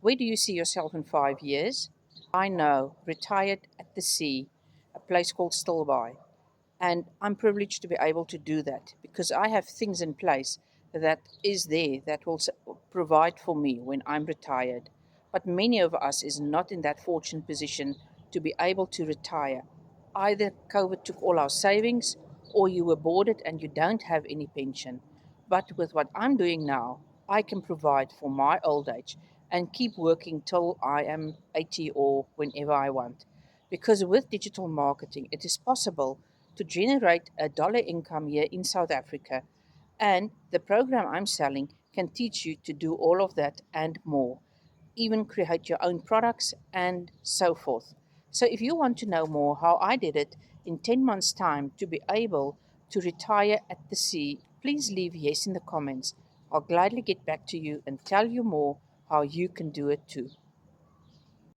Where do you see yourself in 5 years? I know, retired at the sea, a place called Stilbaai. And I'm privileged to be able to do that because I have things in place that is there that will provide for me when I'm retired. But many of us is not in that fortunate position to be able to retire. Either COVID took all our savings or you were boarded and you don't have any pension. But with what I'm doing now, I can provide for my old age and keep working till I am 80 or whenever I want. Because with digital marketing, it is possible to generate a dollar income here in South Africa. And the program I'm selling can teach you to do all of that and more, even create your own products and so forth. So, if you want to know more how I did it in 10 months' time to be able to retire at the sea, please leave yes in the comments. I'll gladly get back to you and tell you more how you can do it too.